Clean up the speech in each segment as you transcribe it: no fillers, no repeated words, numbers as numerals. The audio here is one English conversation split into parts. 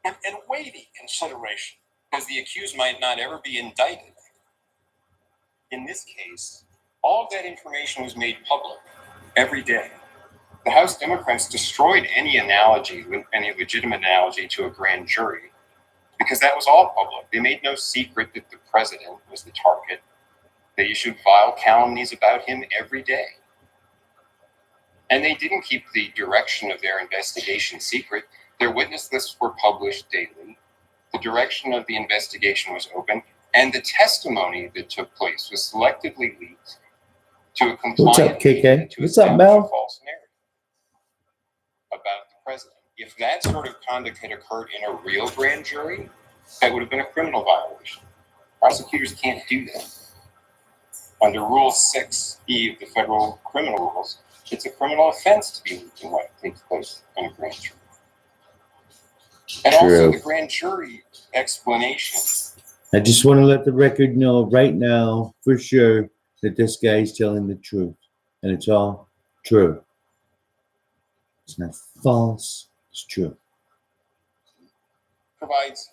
and weighty consideration, because the accused might not ever be indicted. In this case, all of that information was made public every day. The House Democrats destroyed any legitimate analogy to a grand jury, because that was all public. They made no secret that the president was the target. They issued vile calumnies about him every day. And they didn't keep the direction of their investigation secret. Their witness lists were published daily. The direction of the investigation was open, and the testimony that took place was selectively leaked to a compliant. What's up, KK? What's up, Mel? False narrative about the president. If that sort of conduct had occurred in a real grand jury, that would have been a criminal violation. Prosecutors can't do that. Under Rule 6E of the federal criminal rules, it's a criminal offense to be leaking what takes place in a grand jury. And also the grand jury explanation. I just want to let the record know right now, for sure, that this guy is telling the truth. And it's all true. It's not false, it's true. Provides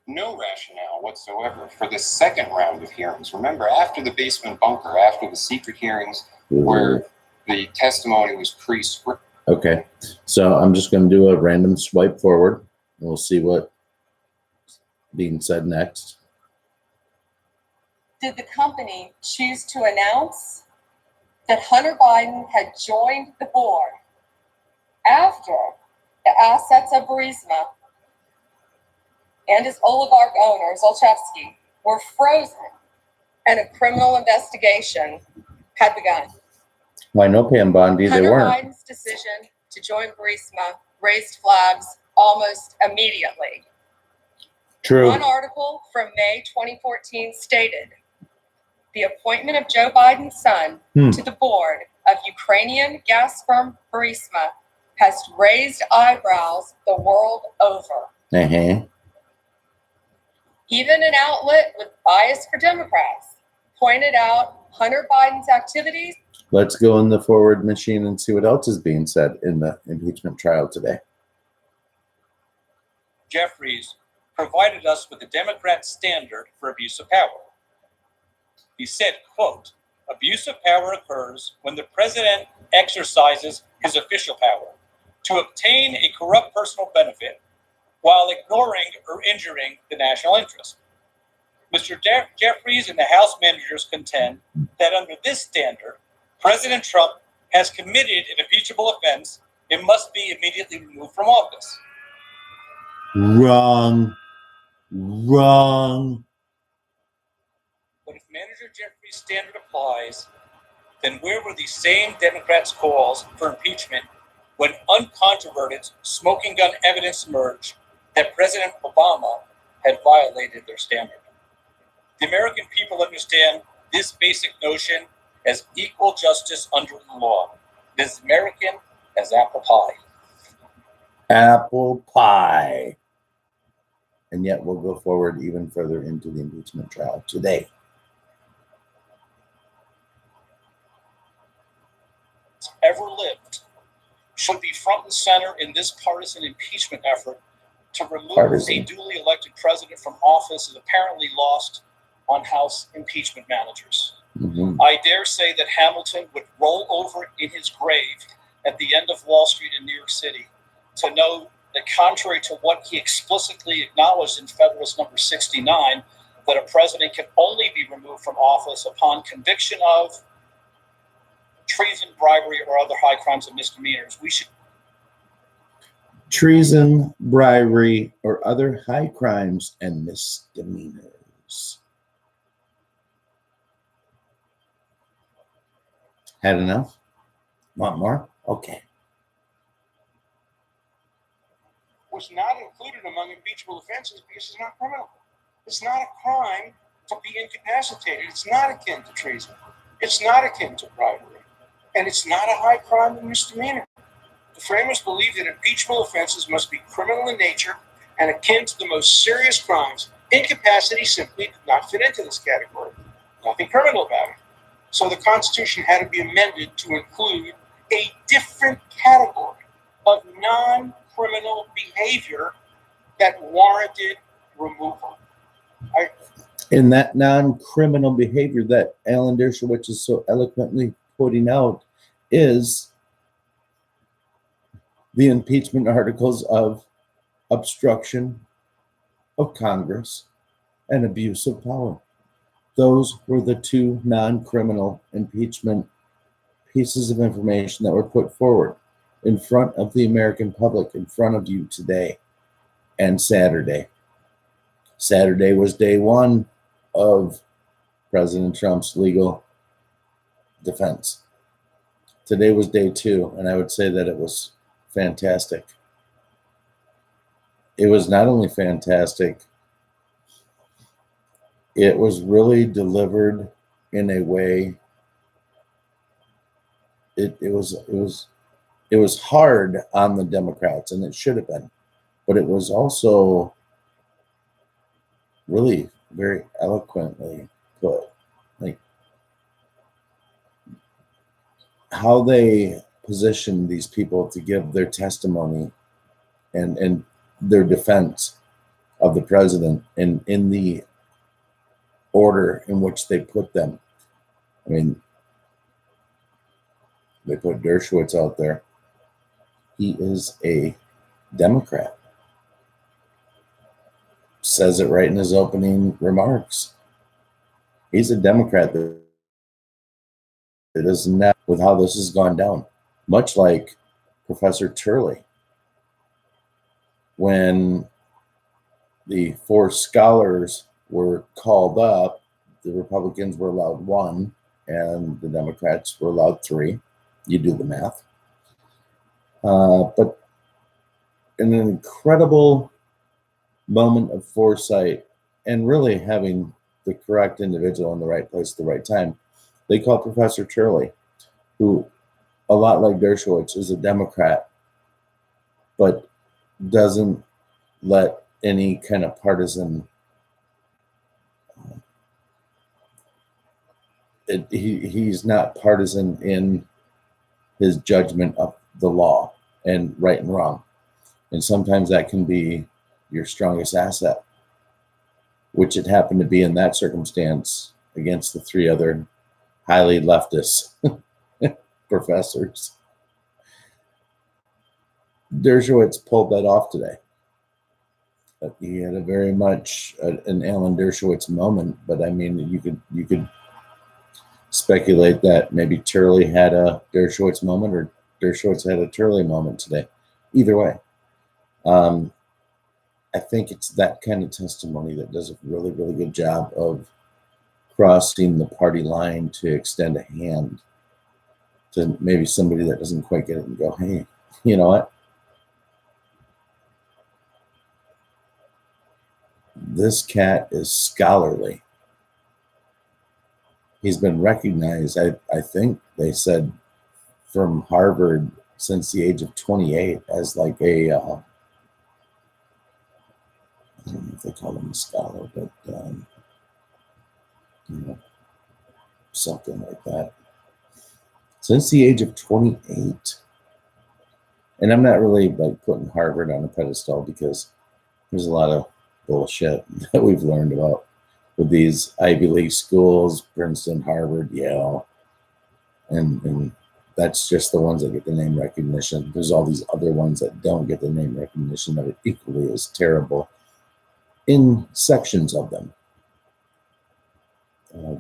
no rationale whatsoever for the second round of hearings. Remember, after the basement bunker, after the secret hearings where the testimony was pre-scripted. Okay, so I'm just going to do a random swipe forward. And we'll see what's being said next. Did the company choose to announce that Hunter Biden had joined the board after the assets of Burisma and his oligarch owner, Zlochevsky, were frozen and a criminal investigation had begun? Why no, Pam Bondi? They weren't. Hunter Biden's decision to join Burisma raised flags almost immediately. True. One article from May 2014 stated, the appointment of Joe Biden's son to the board of Ukrainian gas firm Burisma has raised eyebrows the world over. Even an outlet with bias for Democrats pointed out Hunter Biden's activities. Let's go in the forward machine and see what else is being said in the impeachment trial today. Jeffries provided us with the Democrat standard for abuse of power. He said, quote, abuse of power occurs when the president exercises his official power to obtain a corrupt personal benefit while ignoring or injuring the national interest. Mr. Jeffries and the House managers contend that under this standard, President Trump has committed an impeachable offense and must be immediately removed from office. Wrong. But if Manager Jeffries' standard applies, then where were these same Democrats' calls for impeachment when uncontroverted smoking gun evidence emerged that President Obama had violated their standard? The American people understand this basic notion as equal justice under the law. It is American as apple pie. Apple pie. And yet we'll go forward even further into the impeachment trial today. Ever lived should be front and center in this partisan impeachment effort to remove a duly elected president from office is apparently lost on House impeachment managers. I dare say that Hamilton would roll over in his grave at the end of Wall Street in New York City to know that, contrary to what he explicitly acknowledged in Federalist Number 69, that a president can only be removed from office upon conviction of treason, bribery, or other high crimes and misdemeanors. Treason, bribery, or other high crimes and misdemeanors. Had enough? Want more? Okay. Was not included among impeachable offenses because it's not criminal. It's not a crime to be incapacitated. It's not akin to treason. It's not akin to bribery. And it's not a high crime and misdemeanor. The framers believed that impeachable offenses must be criminal in nature and akin to the most serious crimes. Incapacity simply did not fit into this category. Nothing criminal about it. So the Constitution had to be amended to include a different category of non-criminal behavior that warranted removal. In that non-criminal behavior that Alan Dershowitz is so eloquently putting out is the impeachment articles of obstruction of Congress and abuse of power. Those were the two non-criminal impeachment pieces of information that were put forward in front of the American public, in front of you today and Saturday. Saturday was day one of President Trump's legal defense. Today was day two, and I would say that it was fantastic. It was not only fantastic, it was really delivered in a way. It was hard on the Democrats, and it should have been, but it was also really very eloquently put. Like how they positioned these people to give their testimony and their defense of the president, and in the order in which they put them. I mean, they put Dershowitz out there. He is a Democrat. Says it right in his opening remarks. He's a Democrat that is not with how this has gone down. Much like Professor Turley. When the 4 scholars were called up, the Republicans were allowed 1 and the Democrats were allowed 3. You do the math. But an incredible moment of foresight and really having the correct individual in the right place at the right time, they called Professor Turley, who, a lot like Dershowitz, is a Democrat, but doesn't let any kind of partisan he's not partisan in his judgment of the law and right and wrong. And sometimes that can be your strongest asset, which it happened to be in that circumstance against the 3 other highly leftist professors. Dershowitz pulled that off today. He had a very much an Alan Dershowitz moment, but I mean, you could speculate that maybe Turley had a Dershowitz moment or Dershowitz had a Turley moment today. Either way, I think it's that kind of testimony that does a really, really good job of crossing the party line to extend a hand to maybe somebody that doesn't quite get it and go, hey, you know what? This cat is scholarly. He's been recognized, I think they said, from Harvard since the age of 28 as like a, I don't know if they call him a scholar, but, you know, something like that. Since the age of 28. And I'm not really like putting Harvard on a pedestal because there's a lot of bullshit that we've learned about with these Ivy League schools, Princeton, Harvard, Yale, and that's just the ones that get the name recognition. There's all these other ones that don't get the name recognition that are equally as terrible in sections of them.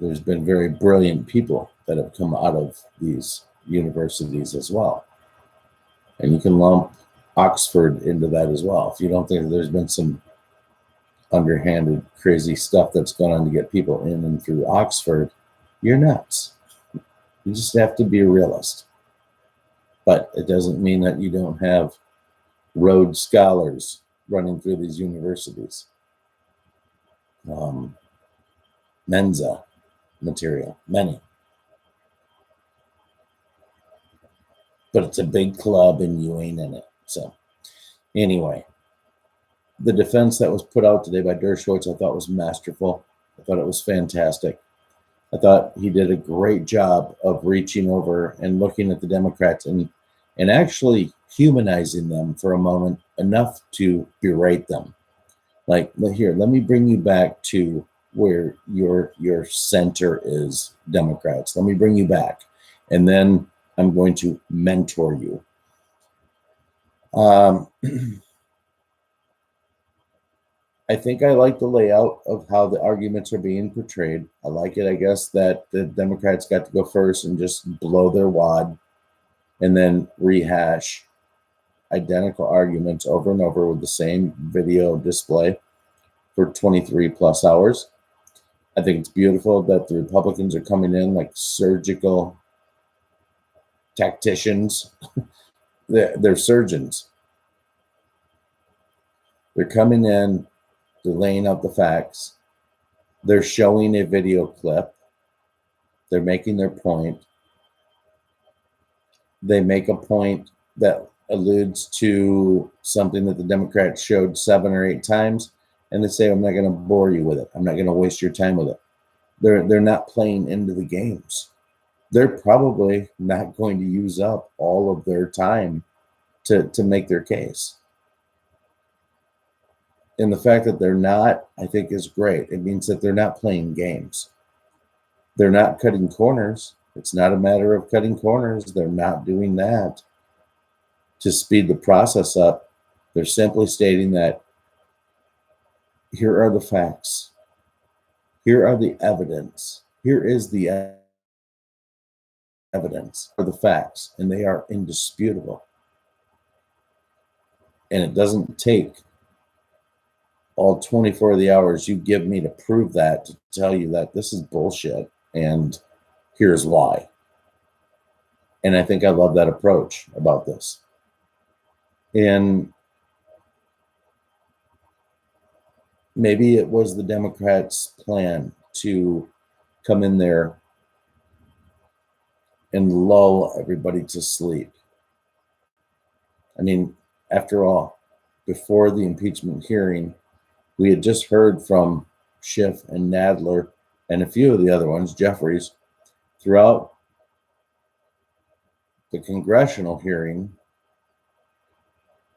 There's been very brilliant people that have come out of these universities as well. And you can lump Oxford into that as well. If you don't think that there's been some underhanded, crazy stuff that's gone on to get people in and through Oxford, you're nuts. You just have to be a realist. But it doesn't mean that you don't have Rhodes Scholars running through these universities. Mensa material, many. But it's a big club and you ain't in it. So anyway, the defense that was put out today by Dershowitz, I thought was masterful. I thought it was fantastic. I thought he did a great job of reaching over and looking at the Democrats and actually humanizing them for a moment enough to berate them. Like, here, let me bring you back to where your center is, Democrats. Let me bring you back. And then I'm going to mentor you. I think I like the layout of how the arguments are being portrayed. I like it, I guess, that the Democrats got to go first and just blow their wad and then rehash identical arguments over and over with the same video display for 23 plus hours. I think it's beautiful that the Republicans are coming in like surgical tacticians. They're surgeons. They're coming in, they're laying out the facts, they're showing a video clip, they're making their point. They make a point that alludes to something that the Democrats showed 7 or 8 times, and they say, I'm not going to bore you with it. I'm not going to waste your time with it. They're not playing into the games. They're probably not going to use up all of their time to make their case. And the fact that they're not, I think, is great. It means that they're not playing games. They're not cutting corners. It's not a matter of cutting corners. They're not doing that to speed the process up. They're simply stating that here are the facts. Here are the evidence. Here is the evidence for the facts, and they are indisputable. And it doesn't take all 24 of the hours you give me to prove that, to tell you that this is bullshit, and here's why. And I think I love that approach about this. And maybe it was the Democrats' plan to come in there and lull everybody to sleep. I mean, after all, before the impeachment hearing, we had just heard from Schiff and Nadler and a few of the other ones, Jeffries, throughout the congressional hearing,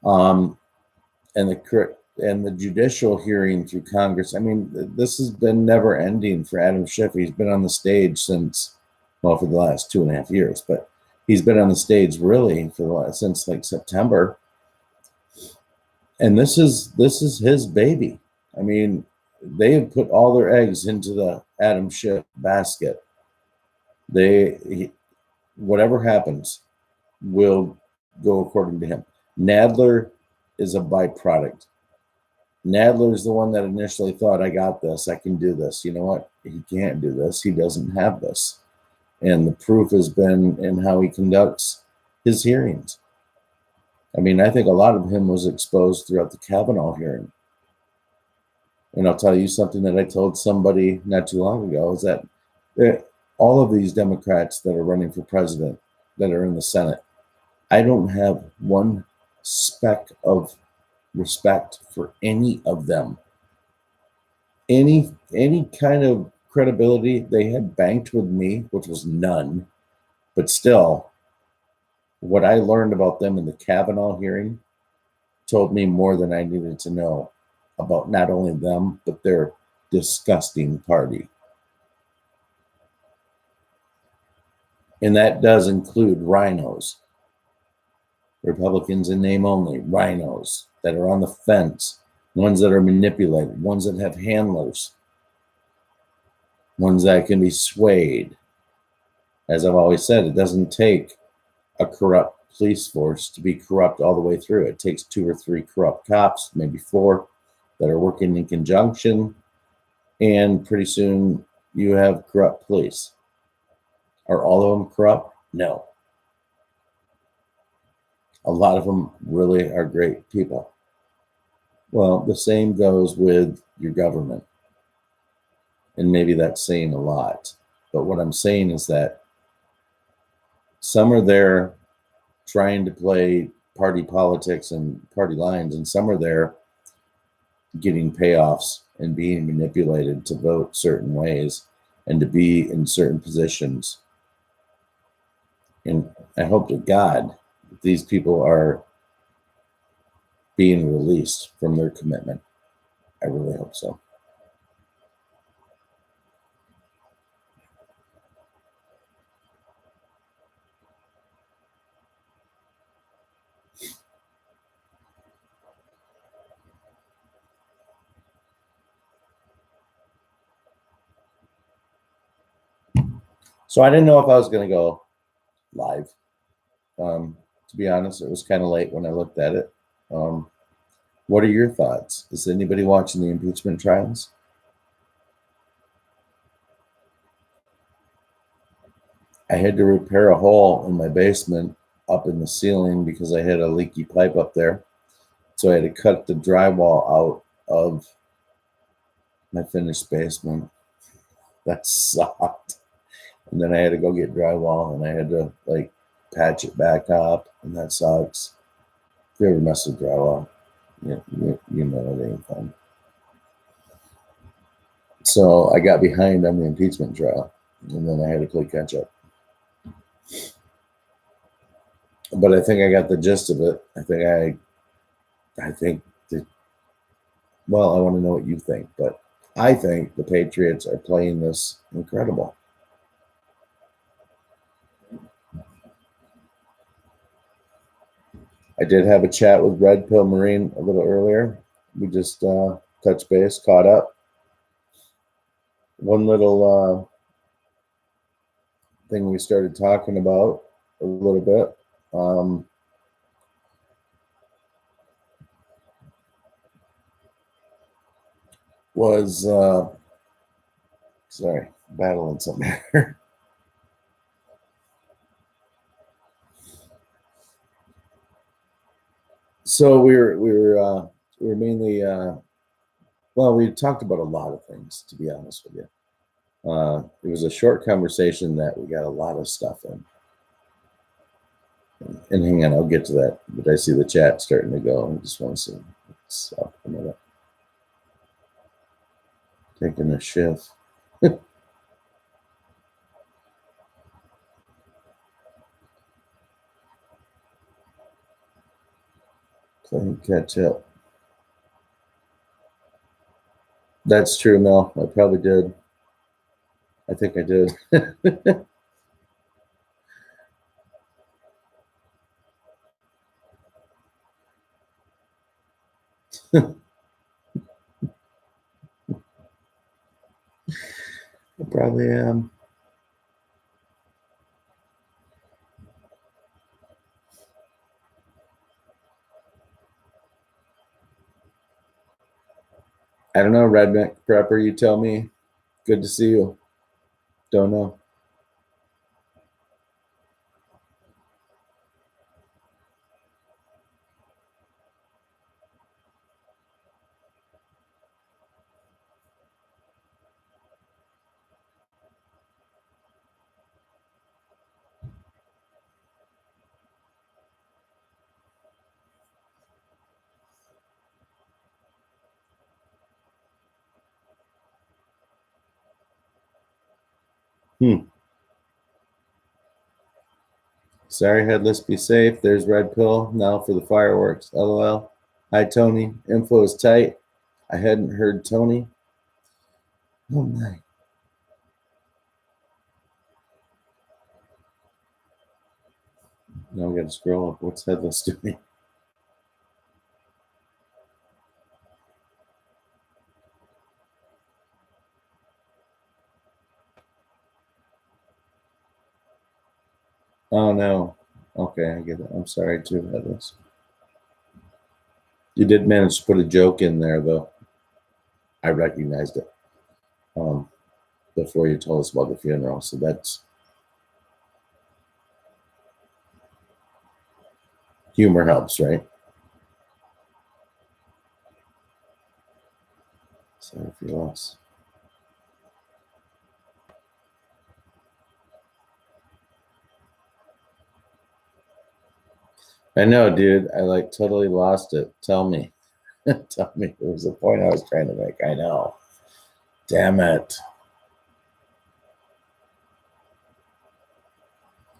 and the judicial hearing through Congress. I mean, this has been never ending for Adam Schiff. He's been on the stage since, well, for the last 2.5 years, but he's been on the stage really since like September. And this is his baby. I mean, they have put all their eggs into the Adam Schiff basket. Whatever happens will go according to him. Nadler is a byproduct. Nadler is the one that initially thought, I got this, I can do this. You know what? He can't do this. He doesn't have this. And the proof has been in how he conducts his hearings. I mean, I think a lot of him was exposed throughout the Kavanaugh hearing. And I'll tell you something that I told somebody not too long ago, is that all of these Democrats that are running for president, that are in the Senate, I don't have one speck of respect for any of them. Any kind of credibility they had banked with me, which was none, but still, what I learned about them in the Kavanaugh hearing told me more than I needed to know about not only them, but their disgusting party. And that does include rhinos, Republicans in name only, rhinos that are on the fence, ones that are manipulated, ones that have handlers, ones that can be swayed. As I've always said, it doesn't take a corrupt police force to be corrupt all the way through. It takes 2 or 3 corrupt cops, maybe 4, that are working in conjunction, and pretty soon you have corrupt police. Are all of them corrupt? No. A lot of them really are great people. Well, the same goes with your government. And maybe that's saying a lot. But what I'm saying is that some are there trying to play party politics and party lines, and some are there getting payoffs and being manipulated to vote certain ways and to be in certain positions. And I hope to God that these people are being released from their commitment. I really hope so. So I didn't know if I was going to go live. To be honest, it was kind of late when I looked at it. What are your thoughts? Is anybody watching the impeachment trials? I had to repair a hole in my basement up in the ceiling because I had a leaky pipe up there. So I had to cut the drywall out of my finished basement. That sucked. And then I had to go get drywall and I had to like patch it back up, and that sucks. If you ever mess with drywall, you know it ain't fun. So I got behind on the impeachment trial, and then I had to play catch up. But I think I got the gist of it. I think that, well, I want to know what you think, but I think the Patriots are playing this incredible. I did have a chat with Red Pill Marine a little earlier. We just touched base, caught up. One little thing we started talking about a little bit. Was sorry, battling something here. So we were mainly well, we talked about a lot of things, to be honest with you. It was a short conversation that we got a lot of stuff in. And hang on, I'll get to that. But I see the chat starting to go. I just want to see what's up a minute. Taking a shift. Playing catch up. That's true, Mel. I probably did. I think I did. I probably am. I don't know, Redneck Prepper, you tell me. Good to see you. Don't know. Sorry, headless, be safe. There's Red Pill. Now for the fireworks. LOL. Hi, Tony. Info is tight. I hadn't heard Tony. Oh, my. Now we got to scroll up. What's headless doing? Oh, no. Okay, I get it. I'm sorry, too, headless. You did manage to put a joke in there, though. I recognized it before you told us about the funeral. So that's humor helps, right? Sorry for your loss. I know, dude. I like totally lost it. Tell me. Tell me. It was the point I was trying to make. I know. Damn it.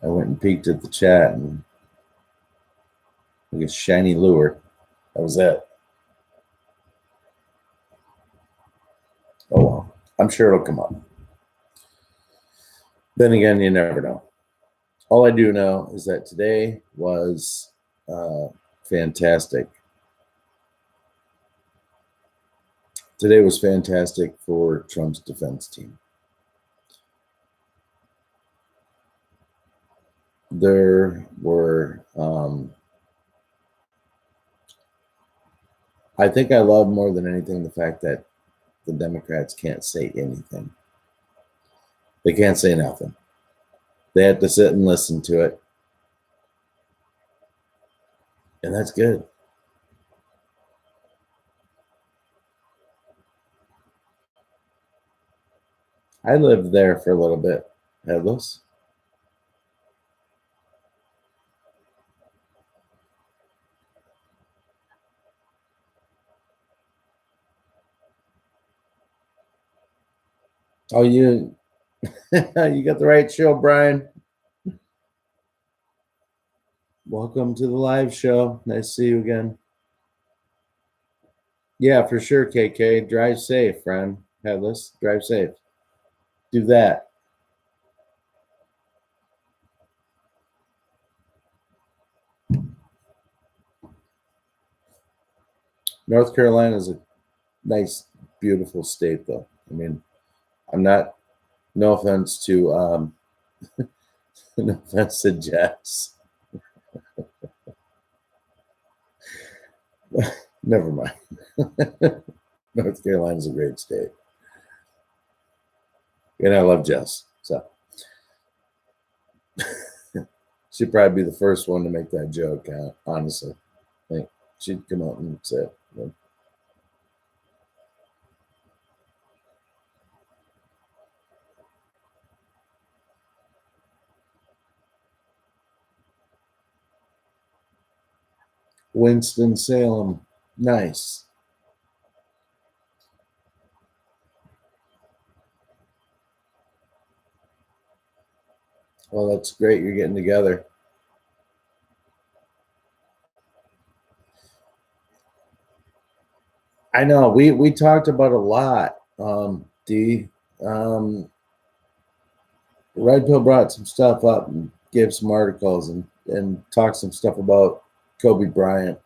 I went and peeked at the chat and look at shiny lure. That was it. Oh well, I'm sure it'll come up. Then again, you never know. All I do know is that today was fantastic. Today was fantastic for Trump's defense team. There were, I think I love more than anything the fact that the Democrats can't say anything. They can't say nothing. They have to sit and listen to it. And that's good. I lived there for a little bit, headless. Oh, you you got the right show, Brian. Welcome to the live show. Nice to see you again. Yeah, for sure, KK. Drive safe, friend. Headless, drive safe. Do that. North Carolina is a nice, beautiful state, though. I mean, I'm not. No offense to no offense to Jess. Never mind. North Carolina's a great state. And I love Jess. So she'd probably be the first one to make that joke, honestly. I think she'd come out and say it. Winston-Salem. Nice. Well, that's great. You're getting together. I know. We talked about a lot. D. Red Pill brought some stuff up and gave some articles and talked some stuff about Kobe Bryant.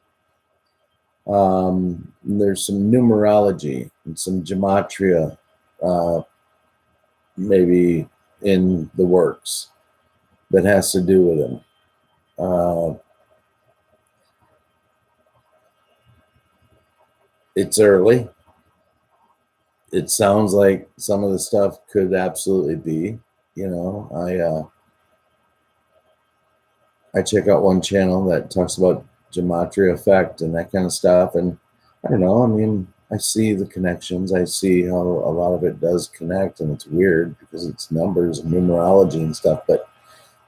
There's some numerology and some gematria maybe in the works that has to do with him. It's early. It sounds like some of the stuff could absolutely be. You know, I check out one channel that talks about gematria effect and that kind of stuff, and I don't know. I mean, I see the connections. I see how a lot of it does connect, and it's weird because it's numbers and numerology and stuff. But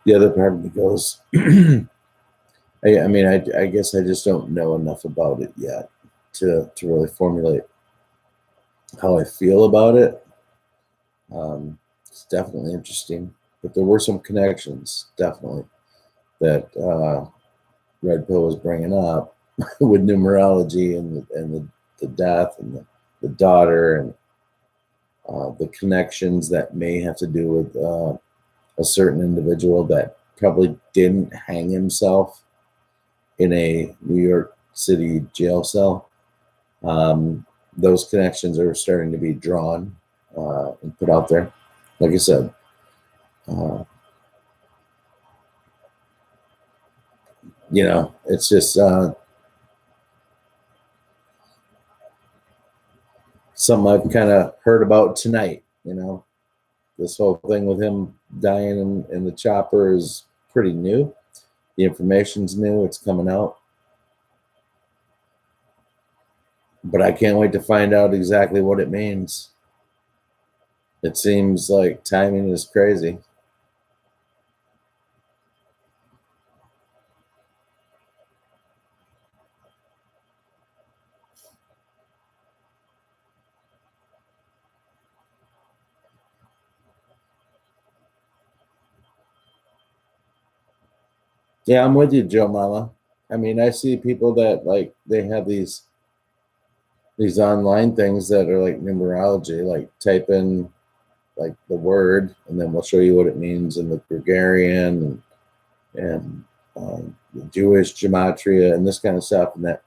the other part of me goes, I guess I just don't know enough about it yet to really formulate how I feel about it. It's definitely interesting, but there were some connections, definitely, that Red Pill was bringing up with numerology and the death and the daughter and the connections that may have to do with a certain individual that probably didn't hang himself in a New York City jail cell. Those connections are starting to be drawn and put out there. Like I said, you know, it's just something I've kind of heard about tonight. You know, this whole thing with him dying in the chopper is pretty new. The information's new. It's coming out. But I can't wait to find out exactly what it means. It seems like timing is crazy. Yeah, I'm with you, Joe Mama. I mean, I see people that like they have these these online things that are like numerology, like type in like the word, and then we'll show you what it means in the Gregorian and the Jewish gematria and this kind of stuff. And that,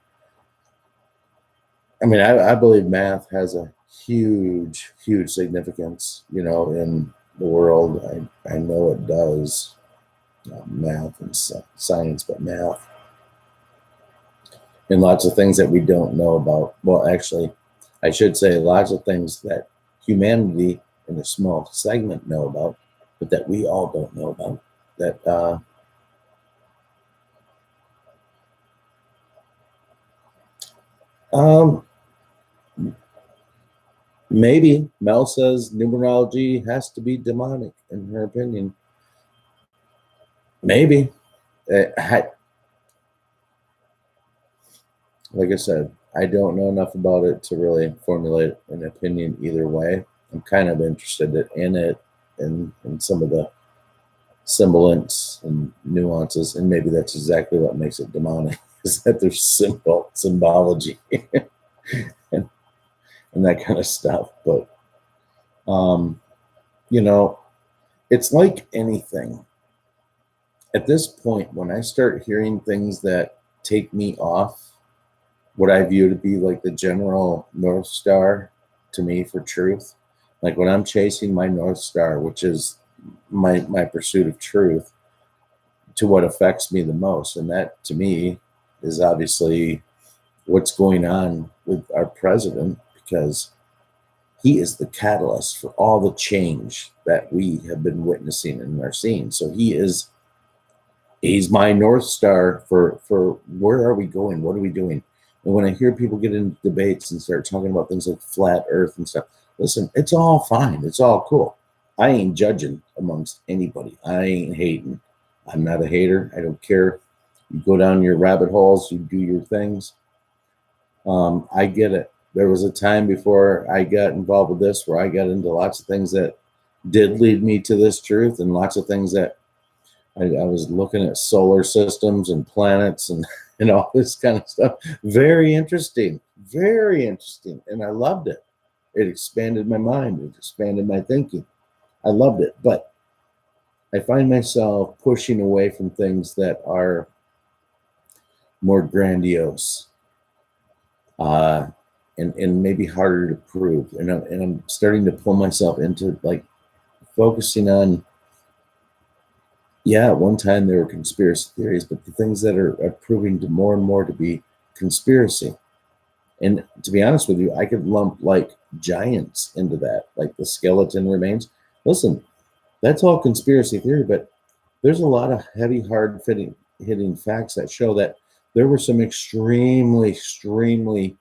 I mean, I believe math has a huge, huge significance, you know, in the world. I know it does. Math and science, but math. And lots of things that we don't know about. Well, actually, I should say lots of things that humanity in a small segment know about, but that we all don't know about. That maybe Mel says numerology has to be demonic, in her opinion. Maybe. Like I said, I don't know enough about it to really formulate an opinion either way. I'm kind of interested in it and some of the semblance and nuances, and maybe that's exactly what makes it demonic, is that there's symbology and that kind of stuff. But you know, it's like anything. At this point, when I start hearing things that take me off what I view to be like the general North Star to me for truth, like when I'm chasing my North Star, which is my pursuit of truth, to what affects me the most, and that to me is obviously what's going on with our president, because he is the catalyst for all the change that we have been witnessing and are seeing. So he's my North Star for where are we going? What are we doing? And when I hear people get into debates and start talking about things like flat earth and stuff, listen, it's all fine. It's all cool. I ain't judging amongst anybody. I ain't hating. I'm not a hater. I don't care. You go down your rabbit holes, you do your things. I get it. There was a time before I got involved with this where I got into lots of things that did lead me to this truth, and lots of things that I was looking at solar systems and planets and all this kind of stuff. Very interesting. And I loved it. It expanded my mind. It expanded my thinking. I loved it. But I find myself pushing away from things that are more grandiose and maybe harder to prove. And I'm starting to pull myself into like focusing on, yeah, at one time there were conspiracy theories, but the things that are proving to more and more to be conspiracy. And to be honest with you, I could lump like giants into that, like the skeleton remains. Listen, that's all conspiracy theory, but there's a lot of heavy, hitting facts that show that there were some extremely, extremely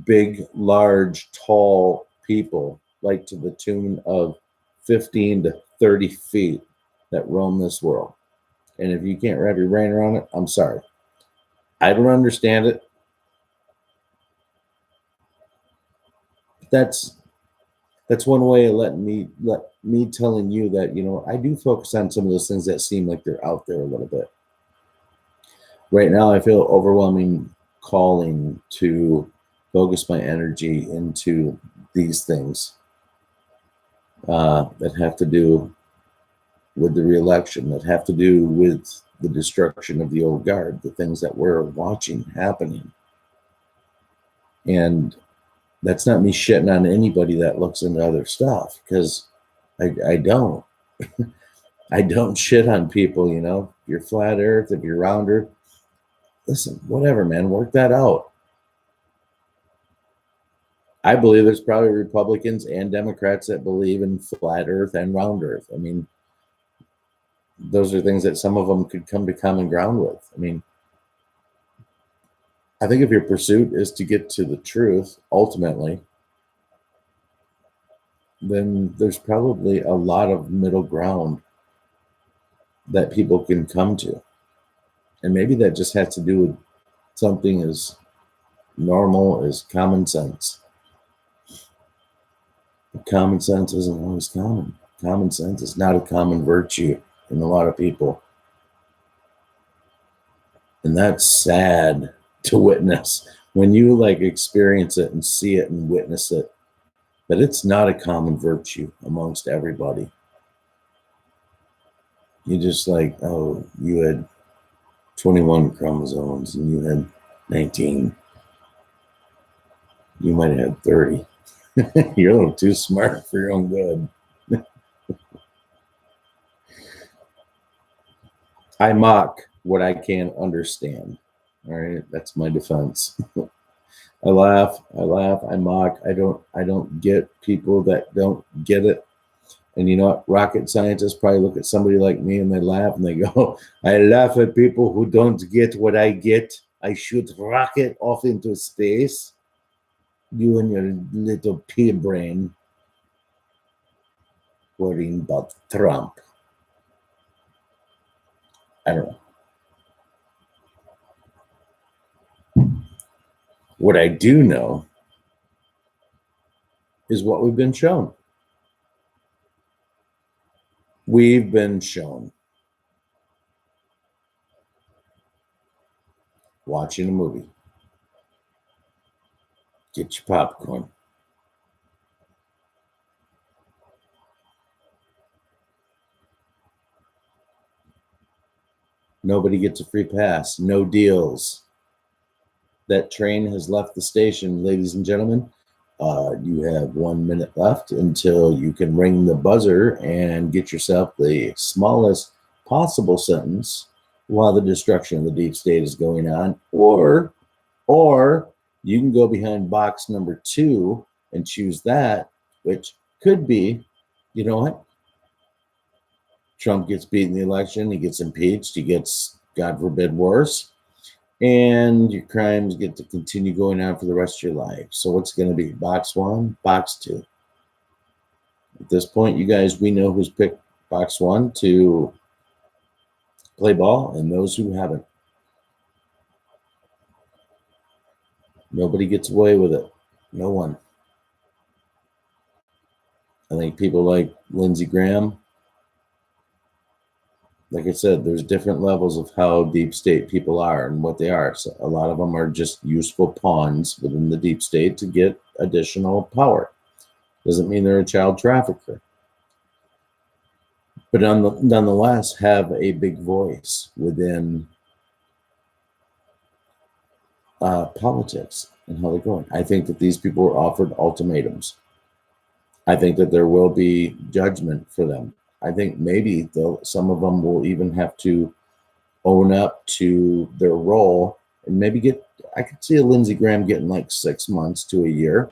big, large, tall people, like to the tune of 15 to 30 feet, that roam this world. And if you can't wrap your brain around it, I'm sorry. I don't understand it. That's one way of let me telling you that, you know, I do focus on some of those things that seem like they're out there a little bit. Right now, I feel overwhelming calling to focus my energy into these things that have to do with the re-election, that have to do with the destruction of the old guard, the things that we're watching happening. And that's not me shitting on anybody that looks into other stuff, because I don't. I don't shit on people, you know. If you're flat earth, if you're round earth, listen, whatever, man, work that out. I believe there's probably Republicans and Democrats that believe in flat earth and round earth. I mean, those are things that some of them could come to common ground with. I mean, I think if your pursuit is to get to the truth, ultimately, then there's probably a lot of middle ground that people can come to. And maybe that just has to do with something as normal as common sense. But common sense isn't always common. Common sense is not a common virtue in a lot of people. And that's sad to witness when you like experience it and see it and witness it, that it's not a common virtue amongst everybody. You just like, oh, you had 21 chromosomes and you had 19. You might have had 30. You're a little too smart for your own good. I mock what I can't understand. All right, that's my defense. I laugh, I mock. I don't get people that don't get it. And you know what? Rocket scientists probably look at somebody like me and they laugh and they go, I laugh at people who don't get what I get. I shoot rocket off into space. You and your little pea brain worrying about Trump. I don't know. What I do know is what we've been shown. We've been shown. Watching a movie. Get your popcorn. Nobody gets a free pass. No deals. That train has left the station, ladies and gentlemen. You have 1 minute left until you can ring the buzzer and get yourself the smallest possible sentence while the destruction of the deep state is going on. Or you can go behind box number 2 and choose that, which could be, you know what? Trump gets beat in the election, he gets impeached, he gets, God forbid, worse, and your crimes get to continue going on for the rest of your life. So what's going to be? Box 1, box 2. At this point, you guys, we know who's picked box 1 to play ball and those who haven't. Nobody gets away with it. No one. I think people like Lindsey Graham, like I said, there's different levels of how deep state people are and what they are. So a lot of them are just useful pawns within the deep state to get additional power. Doesn't mean they're a child trafficker. But nonetheless, have a big voice within politics and how they're going. I think that these people were offered ultimatums. I think that there will be judgment for them. I think maybe some of them will even have to own up to their role and maybe get, I could see a Lindsey Graham getting like 6 months to a year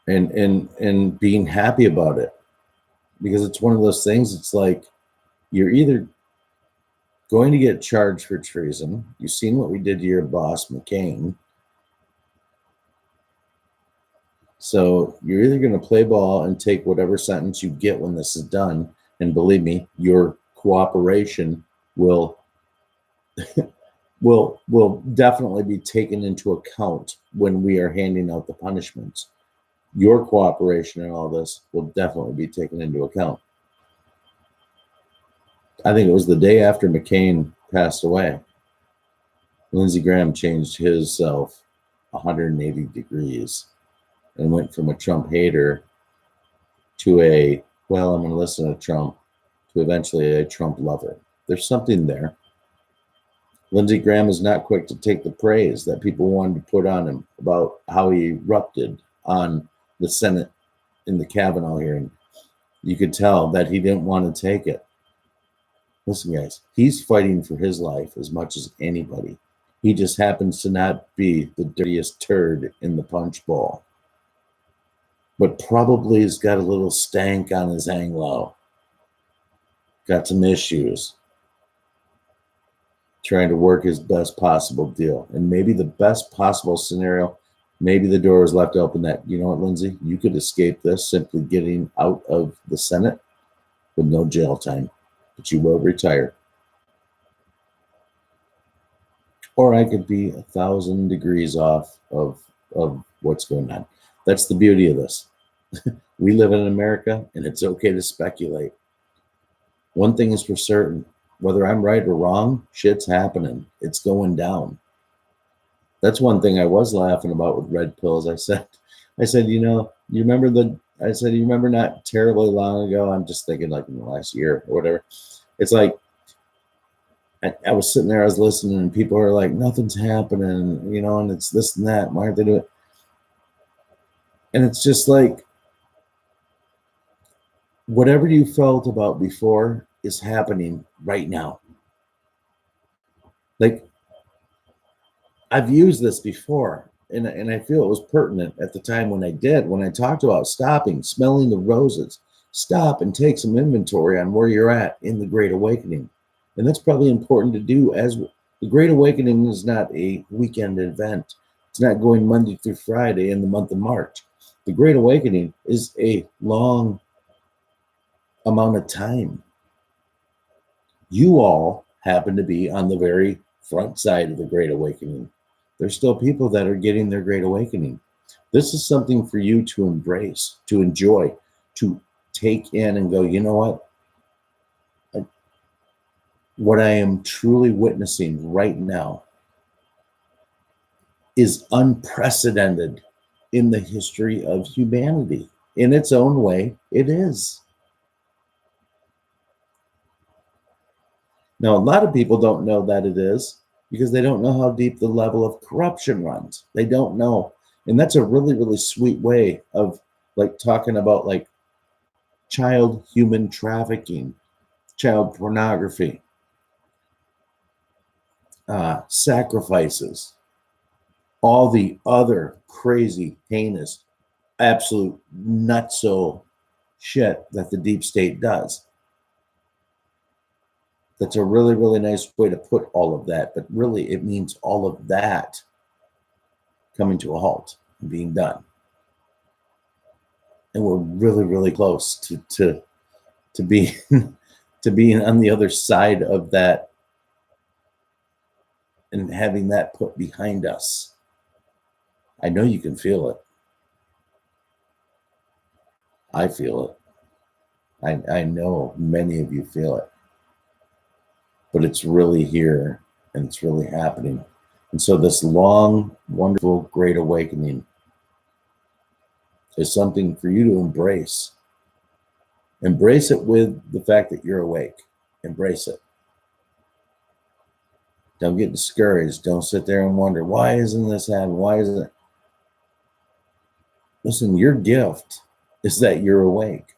and being happy about it. Because it's one of those things, it's like you're either going to get charged for treason. You've seen what we did to your boss, McCain. So you're either going to play ball and take whatever sentence you get when this is done. And believe me, your cooperation will definitely be taken into account when we are handing out the punishments. Your cooperation in all this will definitely be taken into account. I think it was the day after McCain passed away. Lindsey Graham changed his self 180 degrees and went from a Trump hater to a, well, I'm going to listen to Trump, to eventually a Trump lover. There's something there. Lindsey Graham is not quick to take the praise that people wanted to put on him about how he erupted on the Senate in the Kavanaugh hearing. You could tell that he didn't want to take it. Listen, guys, he's fighting for his life as much as anybody. He just happens to not be the dirtiest turd in the punch bowl, but probably has got a little stank on his hang low. Got some issues. Trying to work his best possible deal. And maybe the best possible scenario, maybe the door is left open that, you know what, Lindsey, you could escape this simply getting out of the Senate with no jail time, but you will retire. Or I could be 1,000 degrees off of what's going on. That's the beauty of this. We live in America, and it's okay to speculate. One thing is for certain, whether I'm right or wrong, shit's happening. It's going down. That's one thing I was laughing about with red pills. I said, you remember you remember not terribly long ago? I'm just thinking like in the last year or whatever. It's like, I was sitting there, I was listening, and people are like, nothing's happening, and it's this and that. Why aren't they doing it? And it's just like, whatever you felt about before is happening right now. Like, I've used this before, and I feel it was pertinent at the time when I talked about stopping, smelling the roses. Stop and take some inventory on where you're at in the Great Awakening. And that's probably important to do, as the Great Awakening is not a weekend event. It's not going Monday through Friday in the month of March. The Great Awakening is a long amount of time. You all happen to be on the very front side of the Great Awakening. There's still people that are getting their Great Awakening. This is something for you to embrace, to enjoy, to take in and go, you know what? What I am truly witnessing right now is unprecedented in the history of humanity. In its own way, it is. Now, a lot of people don't know that it is because they don't know how deep the level of corruption runs. They don't know. And that's a really, really sweet way of like talking about like child human trafficking, child pornography, sacrifices, all the other crazy, heinous, absolute nutso shit that the deep state does. That's a really, really nice way to put all of that. But really, it means all of that coming to a halt and being done. And we're really, really close to being to being on the other side of that and having that put behind us. I know you can feel it. I feel it. I know many of you feel it. But it's really here and it's really happening. And so this long, wonderful, great awakening is something for you to embrace. Embrace it with the fact that you're awake. Embrace it. Don't get discouraged. Don't sit there and wonder, why isn't this happening? Why isn't it? Listen, your gift is that you're awake.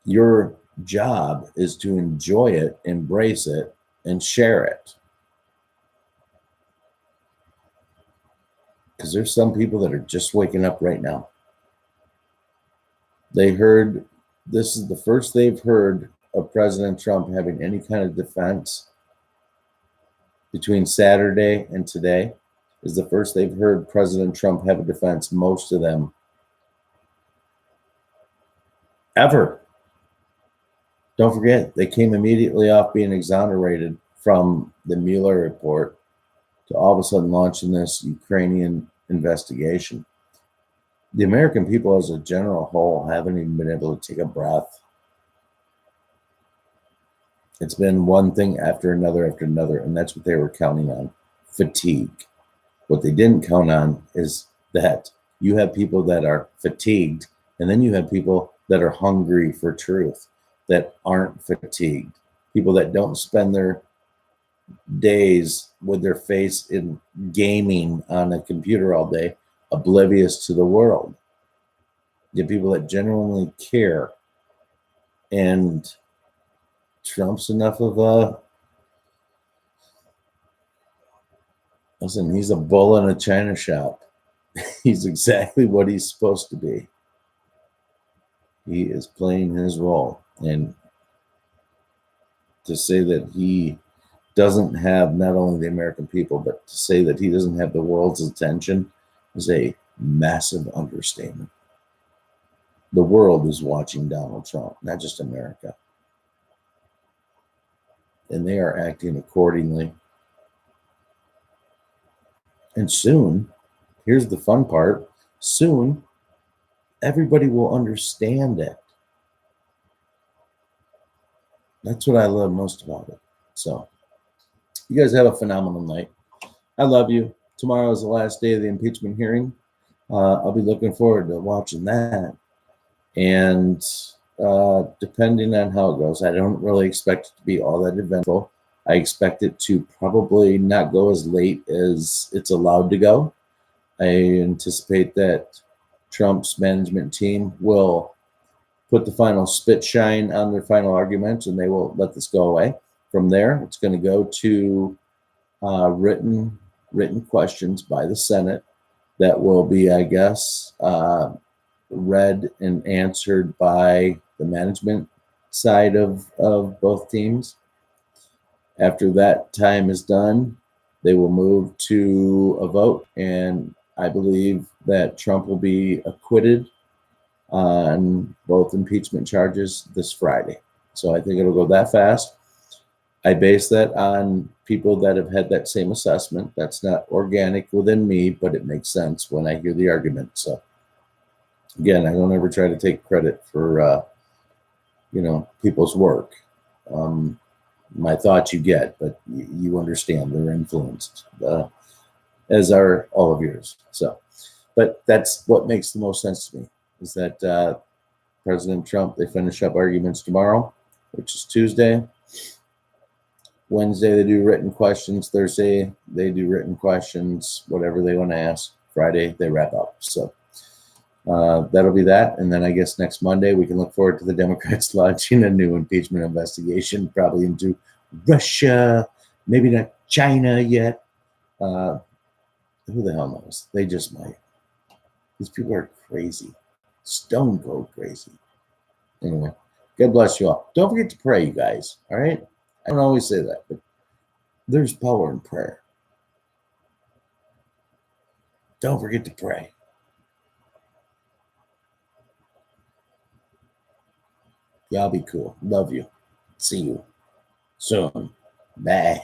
Your job is to enjoy it, embrace it, and share it. Because there's some people that are just waking up right now. This is the first they've heard of President Trump having any kind of defense between Saturday and today. Is the first they've heard President Trump have a defense, most of them, ever. Don't forget, they came immediately off being exonerated from the Mueller report to all of a sudden launching this Ukrainian investigation. The American people as a general whole haven't even been able to take a breath. It's been one thing after another, and that's what they were counting on, fatigue. What they didn't count on is that you have people that are fatigued, and then you have people that are hungry for truth, that aren't fatigued, people that don't spend their days with their face in gaming on a computer all day, oblivious to the world. You have people that genuinely care. And Trump's enough of a, listen, he's a bull in a china shop. He's exactly what he's supposed to be. He is playing his role. And to say that he doesn't have not only the American people, but to say that he doesn't have the world's attention is a massive understatement. The world is watching Donald Trump, not just America. And they are acting accordingly. And soon, here's the fun part, soon everybody will understand it. That's what I love most about it. So, you guys have a phenomenal night. I love you. tomorrow is the last day of the impeachment hearing. I'll be looking forward to watching that. And depending on how it goes, I don't really expect it to be all that eventful. I expect it to probably not go as late as it's allowed to go. I anticipate that Trump's management team will put the final spit shine on their final argument, and they will let this go away. From there, it's going to go to written questions by the Senate that will be, I guess, read and answered by the management side of both teams. After that time is done, they will move to a vote, and I believe that Trump will be acquitted on both impeachment charges this Friday. So I think it'll go that fast. I base that on people that have had that same assessment. That's not organic within me, but it makes sense when I hear the argument. So again, I don't ever try to take credit for people's work. My thoughts you get, but you understand they're influenced, as are all of yours. So, but that's what makes the most sense to me, is that President Trump, they finish up arguments tomorrow, which is Tuesday. Wednesday, they do written questions. Thursday, they do written questions, whatever they want to ask. Friday, they wrap up. So that'll be that. And then I guess next Monday, we can look forward to the Democrats launching a new impeachment investigation, probably into Russia, maybe not China yet. Who the hell knows? They just might. These people are crazy. Stone cold crazy. Anyway, God bless you all. Don't forget to pray, you guys. All right? I don't always say that, but there's power in prayer. Don't forget to pray. Y'all be cool. Love you. See you soon. Bye.